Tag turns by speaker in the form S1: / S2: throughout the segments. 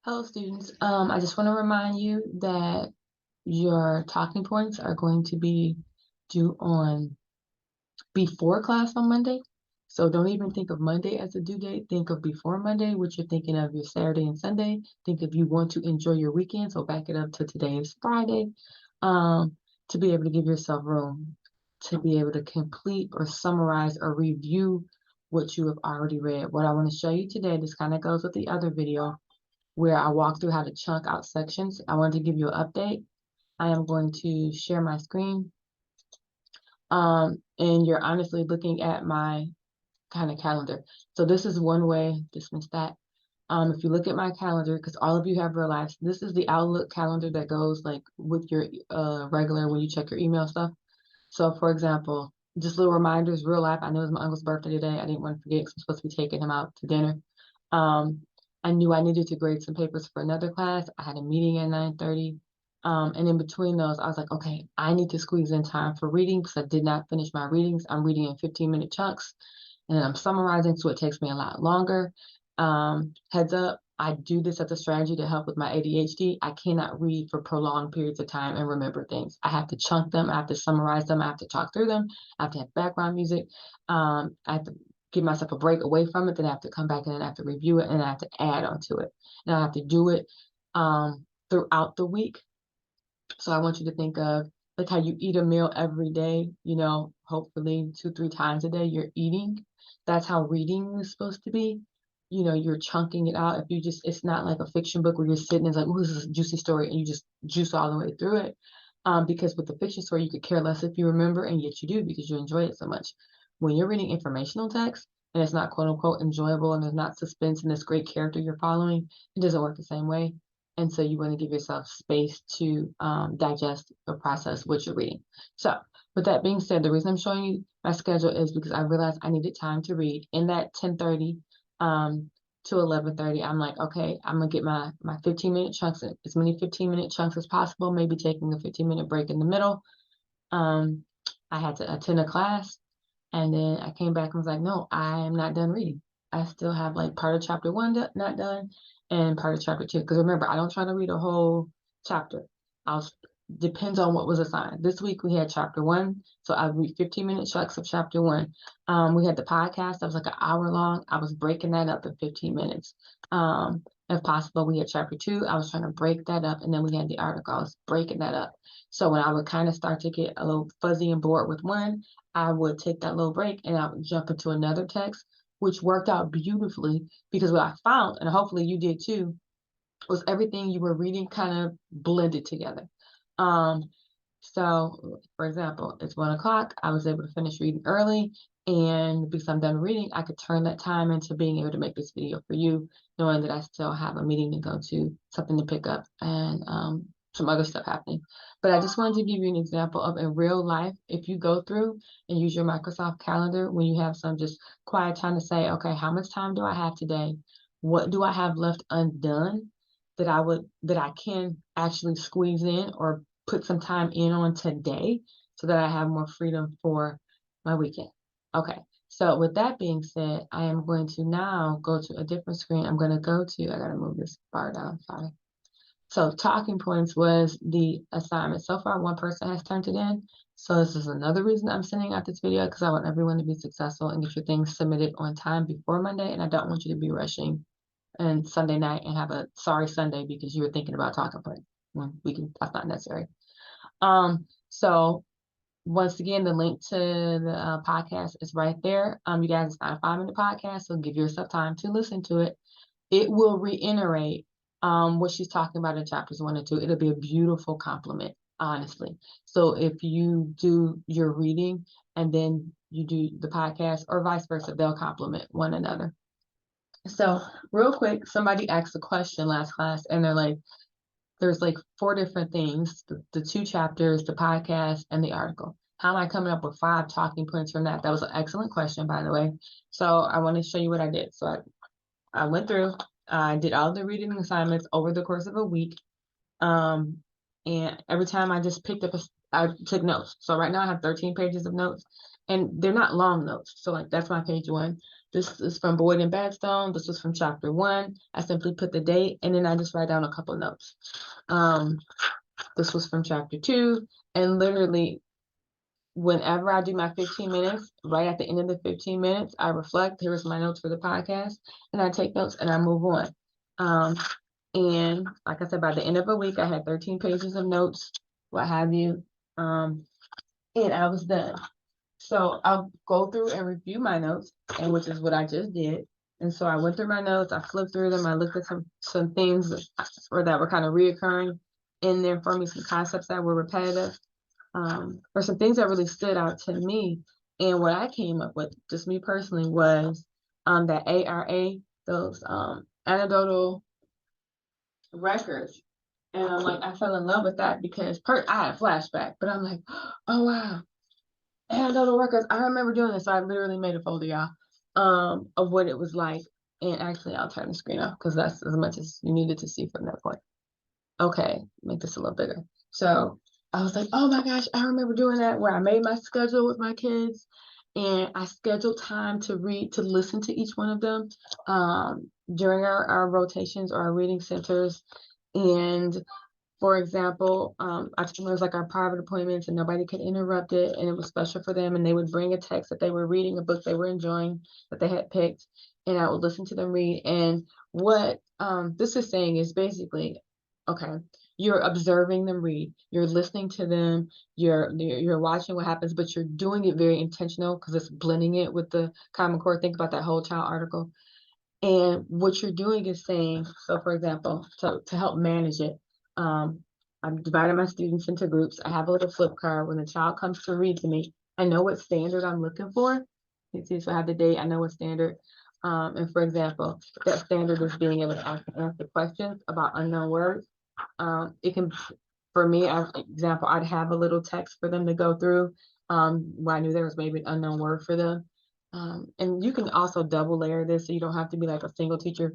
S1: Hello, students. I just want to remind you that your talking points are going to be due on before class on Monday. So don't even think of Monday as a due date. Think of before Monday, which you're thinking of your Saturday and Sunday. Think if you want to enjoy your weekend, so back it up to today is Friday, to be able to give yourself room to be able to complete or summarize or review what you have already read. What I want to show you today, this kind of goes with the other video where I walk through how to chunk out sections. I wanted to give you an update. I am going to share my screen. And you're honestly looking at my kind of calendar. So this is one way, dismiss that. If you look at my calendar, because all of you have real lives, this is the Outlook calendar that goes like with your regular when you check your email stuff. So for example, just little reminders, real life. I know it's my uncle's birthday today. I didn't want to forget because I'm supposed to be taking him out to dinner. I knew I needed to grade some papers for another class. I had a meeting at 9:30. And in between those, I was like, okay, I need to squeeze in time for reading because I did not finish my readings. I'm reading in 15-minute chunks and then I'm summarizing, so it takes me a lot longer. Heads up, I do this as a strategy to help with my ADHD. I cannot read for prolonged periods of time and remember things. I have to chunk them, I have to summarize them, I have to talk through them, I have to have background music. I have to give myself a break away from it, then I have to come back and then I have to review it and I have to add onto it. And I have to do it throughout the week. So I want you to think of like how you eat a meal every day, hopefully 2, 3 times a day you're eating. That's how reading is supposed to be. You're chunking it out. If you just, it's not like a fiction book where you're sitting and it's like, oh, this is a juicy story, and you just juice all the way through it. Because with the fiction story, you could care less if you remember, and yet you do because you enjoy it so much. When you're reading informational text and it's not quote unquote enjoyable and there's not suspense and this great character you're following, it doesn't work the same way. And so you want to give yourself space to digest or process what you're reading. So with that being said, the reason I'm showing you my schedule is because I realized I needed time to read. In that 10:30 to 11:30, I'm like, okay, I'm going to get my 15-minute chunks, as many 15-minute chunks as possible, maybe taking a 15-minute break in the middle. I had to attend a class, and then I came back and was like, no, I am not done reading. I still have like part of chapter 1 not done and part of chapter 2. Because remember, I don't try to read a whole chapter. Depends on what was assigned. This week we had chapter 1, so I read 15-minute chunks of chapter 1. We had the podcast that was like an hour long. I was breaking that up in 15 minutes. If possible, we had chapter 2. I was trying to break that up, and then we had the article. I was breaking that up. So when I would kind of start to get a little fuzzy and bored with one, I would take that little break and I would jump into another text, which worked out beautifully because what I found, and hopefully you did too, was everything you were reading kind of blended together. So for example, it's 1 o'clock. I was able to finish reading early, and because I'm done reading, I could turn that time into being able to make this video for you, knowing that I still have a meeting to go to, something to pick up, and some other stuff happening. But I just wanted to give you an example of in real life, if you go through and use your Microsoft Calendar when you have some just quiet time to say, okay, how much time do I have today? What do I have left undone that I can actually squeeze in or put some time in on today so that I have more freedom for my weekend. Okay, so with that being said, I am going to now go to a different screen. I'm going to go to, I got to move this bar down, sorry. So talking points was the assignment. So far, one person has turned it in. So this is another reason I'm sending out this video because I want everyone to be successful and get your things submitted on time before Monday. And I don't want you to be rushing and Sunday night and have a sorry Sunday because you were thinking about talking points. That's not necessary. So once again, the link to the podcast is right there. You guys, it's not a 5-minute podcast, so give yourself time to listen to it. It will reiterate what she's talking about in chapters 1 and 2. It'll be a beautiful compliment, honestly. So if you do your reading and then you do the podcast or vice versa, they'll complement one another. So real quick, somebody asked a question last class and they're like, there's like 4 different things, the 2 chapters, the podcast, and the article. How am I coming up with 5 talking points from that? That was an excellent question, by the way. So I want to show you what I did. So I went through, I did all the reading assignments over the course of a week. And every time I just picked up, I took notes. So right now I have 13 pages of notes, and they're not long notes. So like that's my page 1. this is from Boyd and Badstone. This was from chapter 1. I simply put the date, and then I just write down a couple notes. This was from chapter 2, and literally whenever I do my 15 minutes, right at the end of the 15 minutes, I reflect. Here's my notes for the podcast, and I take notes and I move on. And like I said, by the end of a week, I had 13 pages of notes, what have you, and I was done. So I'll go through and review my notes, and which is what I just did. And so I went through my notes, I flipped through them, I looked at some things that were kind of reoccurring in there for me, some concepts that were repetitive, or some things that really stood out to me. And what I came up with, just me personally, was that ARA, those anecdotal records. And I'm like, I fell in love with that because I had a flashback, but I'm like, oh wow, anecdotal records. I remember doing this. So I literally made a folder, y'all, of what it was like. And actually, I'll turn the screen off because that's as much as you needed to see from that point. Okay, make this a little bigger. So I was like, oh my gosh, I remember doing that where I made my schedule with my kids and I scheduled time to read, to listen to each one of them during our rotations or our reading centers. And for example, I told them it was like our private appointments and nobody could interrupt it, and it was special for them. And they would bring a text that they were reading, a book they were enjoying that they had picked, and I would listen to them read. And what this is saying is basically, okay, you're observing them read, you're listening to them, you're watching what happens, but you're doing it very intentional because it's blending it with the Common Core. Think about that whole child article. And what you're doing is saying, so for example, to help manage it, I'm dividing my students into groups. I have a little flip card. When the child comes to read to me, I know what standard I'm looking for. You see, so I have the date, I know what standard. And for example, that standard is being able to answer questions about unknown words. It can, for me, as an example, I'd have a little text for them to go through where I knew there was maybe an unknown word for them. And you can also double layer this so you don't have to be like a single teacher,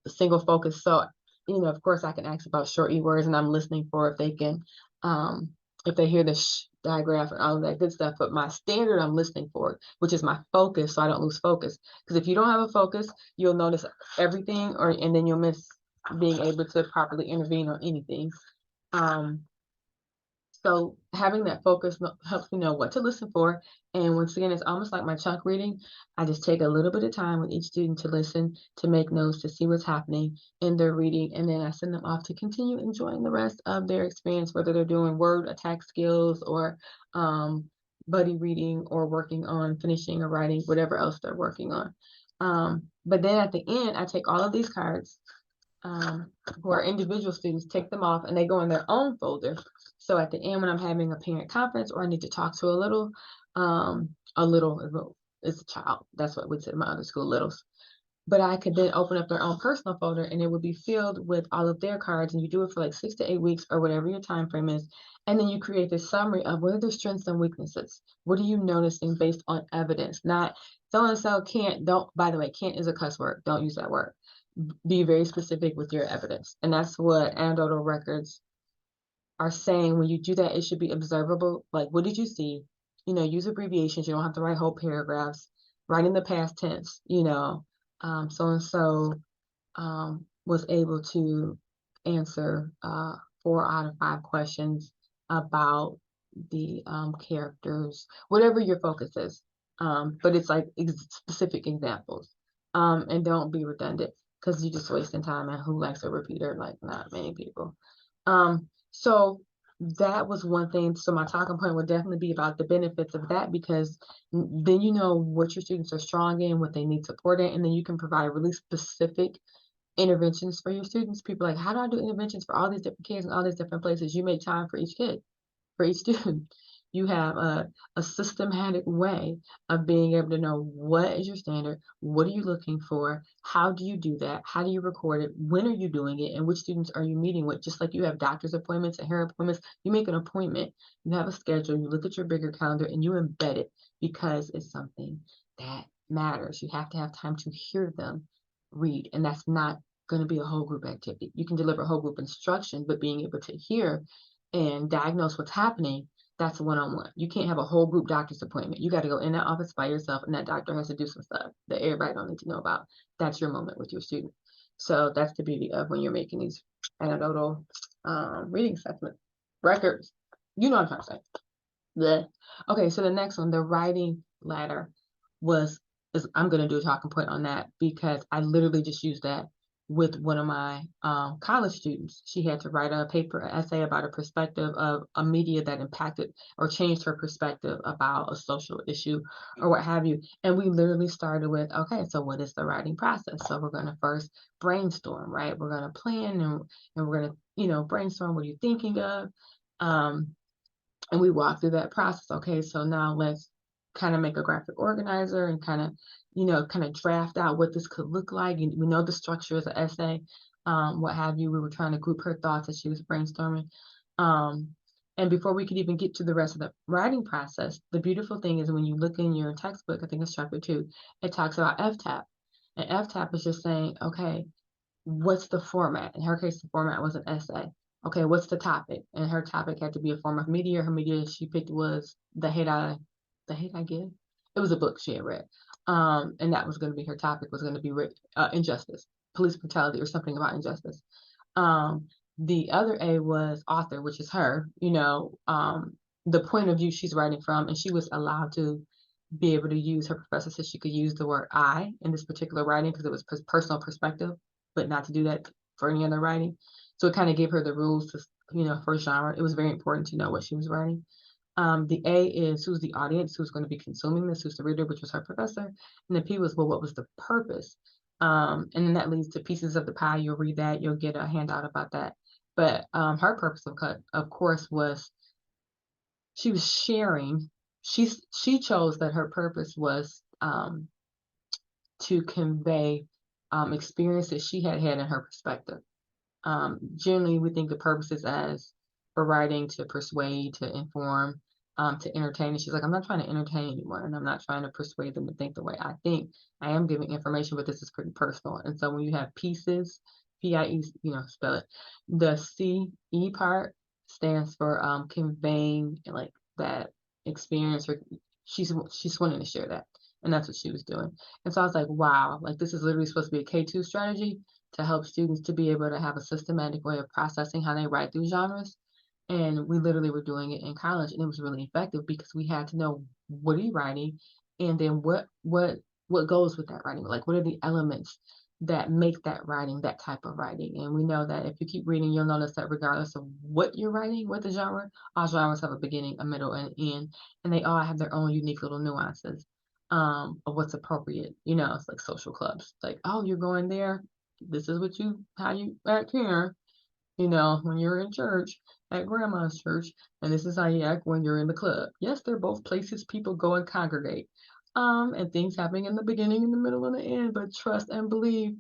S1: a single focus. So, of course I can ask about short E words and I'm listening for if they can, if they hear the digraph and all of that good stuff, but my standard I'm listening for, which is my focus, so I don't lose focus. Because if you don't have a focus, you'll notice everything and then you'll miss being able to properly intervene on anything. So having that focus helps me know what to listen for. And once again, it's almost like my chunk reading. I just take a little bit of time with each student to listen, to make notes, to see what's happening in their reading. And then I send them off to continue enjoying the rest of their experience, whether they're doing word attack skills or buddy reading or working on finishing or writing, whatever else they're working on. But then at the end, I take all of these cards who are individual students, take them off and they go in their own folder. So at the end, when I'm having a parent conference or I need to talk to a little is a child. That's what we'd say in my other school, littles. But I could then open up their own personal folder and it would be filled with all of their cards, and you do it for like 6 to 8 weeks or whatever your time frame is. And then you create this summary of what are their strengths and weaknesses. What are you noticing based on evidence? Not so-and-so can't, by the way, can't is a cuss word. Don't use that word. Be very specific with your evidence. And that's what anecdotal records are saying. When you do that, it should be observable. Like, what did you see? Use abbreviations. You don't have to write whole paragraphs. Write in the past tense, so-and-so was able to answer 4 out of 5 questions about the characters, whatever your focus is. But it's like specific examples. And don't be redundant because you're just wasting time, and who likes a repeater? Like, not many people. So that was one thing. So my talking point would definitely be about the benefits of that, because then you know what your students are strong in, what they need support in, and then you can provide really specific interventions for your students. People are like, how do I do interventions for all these different kids in all these different places? You make time for each kid, for each student. You have a systematic way of being able to know what is your standard, what are you looking for, how do you do that, how do you record it, when are you doing it, and which students are you meeting with. Just like you have doctor's appointments and hair appointments, you make an appointment, you have a schedule, you look at your bigger calendar and you embed it because it's something that matters. You have to have time to hear them read, and that's not going to be a whole group activity. You can deliver whole group instruction, but being able to hear and diagnose what's happening, That's one-on-one. You can't have a whole group doctor's appointment. You got to go in that office by yourself, and that doctor has to do some stuff that everybody don't need to know about. That's your moment with your student. So that's the beauty of when you're making these anecdotal reading assessment records. You know what I'm trying to say. Bleh. Okay, so the next one, the writing ladder was is I'm gonna do a talking point on that because I literally just used that with one of my college students. She had to write a paper, an essay about a perspective of a media that impacted or changed her perspective about a social issue or what have you. And we literally started with, okay, so what is the writing process? So we're gonna first brainstorm, right? We're gonna plan and we're gonna, brainstorm what you're thinking of. Um, and we walk through that process. Okay, so now let's kind of make a graphic organizer and kind of draft out what this could look like. And we know the structure is an essay, what have you. We were trying to group her thoughts as she was brainstorming. Um, and before we could even get to the rest of the writing process, the beautiful thing is when you look in your textbook, I think it's chapter 2, it talks about FTAP. And FTAP is just saying, okay, what's the format? In her case, the format was an essay. Okay, what's the topic? And her topic had to be a form of media. Her media she picked was the Hate I Give. It was a book she had read. And that was going to be her topic, was going to be injustice, police brutality, or something about injustice. The other A was author, which is her, the point of view she's writing from, and she was allowed to be able to use, her professor said she could use the word I in this particular writing because it was personal perspective, but not to do that for any other writing. So it kind of gave her the rules to, for genre. It was very important to know what she was writing. The A is who's the audience, who's going to be consuming this, who's the reader, which was her professor. And the P was, well, what was the purpose? And then that leads to pieces of the pie. You'll read that, you'll get a handout about that. But her purpose of course, was she was sharing. She chose that her purpose was to convey experiences she had had in her perspective. Generally, we think of purposes as for writing to persuade, to inform, to entertain. And she's like, I'm not trying to entertain anyone, and I'm not trying to persuade them to think the way I think. I am giving information, but this is pretty personal. And so when you have pieces, PIE, spell it. The CE part stands for conveying like that experience, or she's wanting to share that, and that's what she was doing. And so I was like, wow, like this is literally supposed to be a K2 strategy to help students to be able to have a systematic way of processing how they write through genres. And we literally were doing it in college, and it was really effective because we had to know what are you writing, and then what goes with that writing. Like, what are the elements that make that writing that type of writing? And we know that if you keep reading, you'll notice that regardless of what you're writing, what the genre, all genres have a beginning, a middle, and an end, and they all have their own unique little nuances of what's appropriate. It's like social clubs. Like, oh, you're going there. This is how you act here, when you're in church, at grandma's church, and this is how you act when you're in the club. Yes, they're both places people go and congregate. And things happening in the beginning, in the middle, and the end, but trust and believe,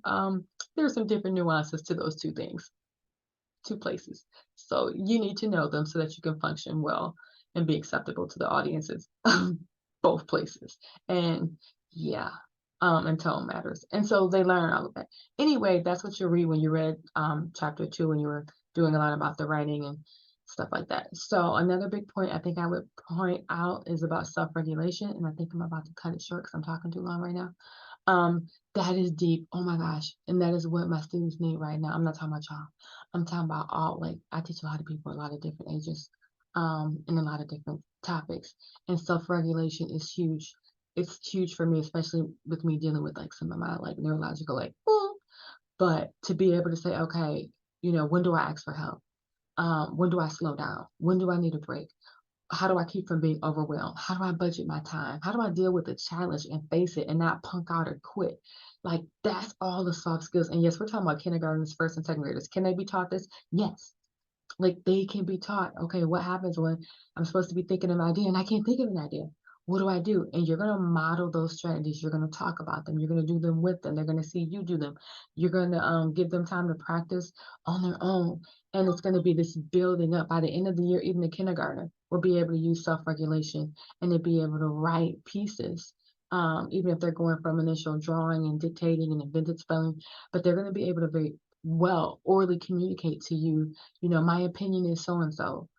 S1: there's some different nuances to those two things, two places. So you need to know them so that you can function well and be acceptable to the audiences, both places. And yeah, and tone matters. And so they learn all of that. Anyway, that's what you read when you read chapter 2 when you were doing a lot about the writing and stuff like that. So another big point I think I would point out is about self-regulation. And I think I'm about to cut it short because I'm talking too long right now. That is deep. Oh my gosh. And that is what my students need right now. I'm not talking about y'all. I'm talking about all, like, I teach a lot of people, a lot of different ages, and a lot of different topics. And self-regulation is huge. It's huge for me, especially with me dealing with like some of my like neurological, like, but to be able to say, okay, when do I ask for help? When do I slow down? When do I need a break? How do I keep from being overwhelmed? How do I budget my time? How do I deal with the challenge and face it and not punk out or quit? Like, that's all the soft skills. And yes, we're talking about kindergartners, first and second graders. Can they be taught this? Yes. Like, they can be taught, okay, what happens when I'm supposed to be thinking of an idea and I can't think of an idea? What do I do? And you're going to model those strategies. You're going to talk about them. You're going to do them with them. They're going to see you do them. You're going to give them time to practice on their own. And it's going to be this building up. By the end of the year, even the kindergartner will be able to use self-regulation and to be able to write pieces, even if they're going from initial drawing and dictating and invented spelling. But they're going to be able to very well orally communicate to you, my opinion is so and so,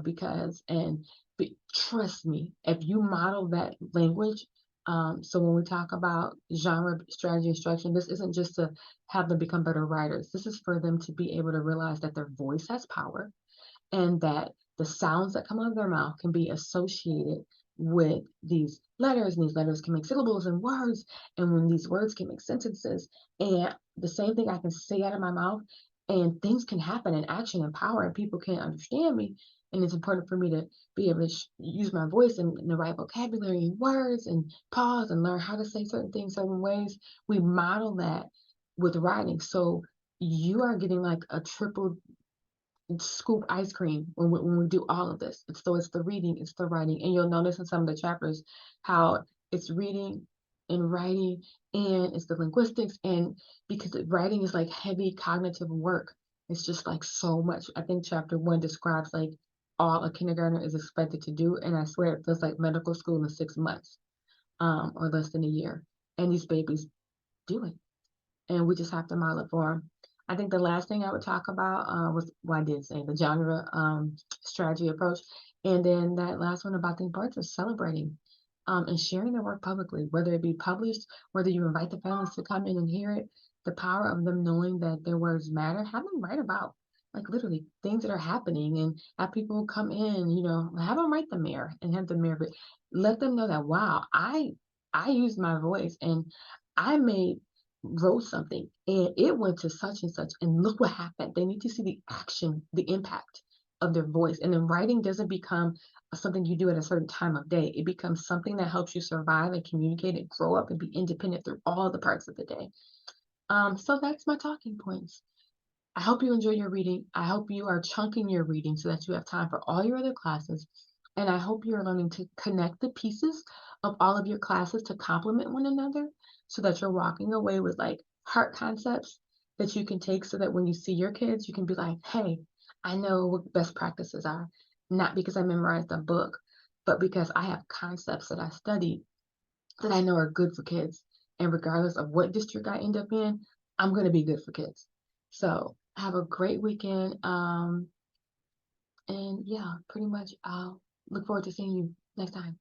S1: because, and Trust me, if you model that language, so when we talk about genre, strategy, instruction, this isn't just to have them become better writers. This is for them to be able to realize that their voice has power and that the sounds that come out of their mouth can be associated with these letters, and these letters can make syllables and words, and when these words can make sentences, and the same thing I can say out of my mouth, and things can happen in action and power, and people can understand me. And it's important for me to be able to use my voice in the right vocabulary and words and pause and learn how to say certain things certain ways. We model that with writing. So you are getting like a triple scoop ice cream when we do all of this. It's the reading, it's the writing, and you'll notice in some of the chapters how it's reading and writing, and it's the linguistics, and because writing is like heavy cognitive work. It's just like so much. I think chapter one describes like all a kindergartner is expected to do, and I swear it feels like medical school in 6 months, or less than a year. And these babies do it, and we just have to model it for them. I think the last thing I would talk about was, well, I did say the genre strategy approach, and then that last one about the importance of celebrating and sharing their work publicly, whether it be published, whether you invite the families to come in and hear it, the power of them knowing that their words matter, have them write about like literally things that are happening and have people come in, have them write the mayor and have the mayor, but let them know that, wow, I used my voice and I made wrote something and it went to such and such and look what happened. They need to see the action, the impact of their voice. And then writing doesn't become something you do at a certain time of day. It becomes something that helps you survive and communicate and grow up and be independent through all the parts of the day. So that's my talking points. I hope you enjoy your reading. I hope you are chunking your reading so that you have time for all your other classes. And I hope you're learning to connect the pieces of all of your classes to complement one another so that you're walking away with like heart concepts that you can take so that when you see your kids, you can be like, hey, I know what best practices are, not because I memorized a book, but because I have concepts that I studied that I know are good for kids. And regardless of what district I end up in, I'm going to be good for kids. So have a great weekend. And yeah, pretty much I'll look forward to seeing you next time.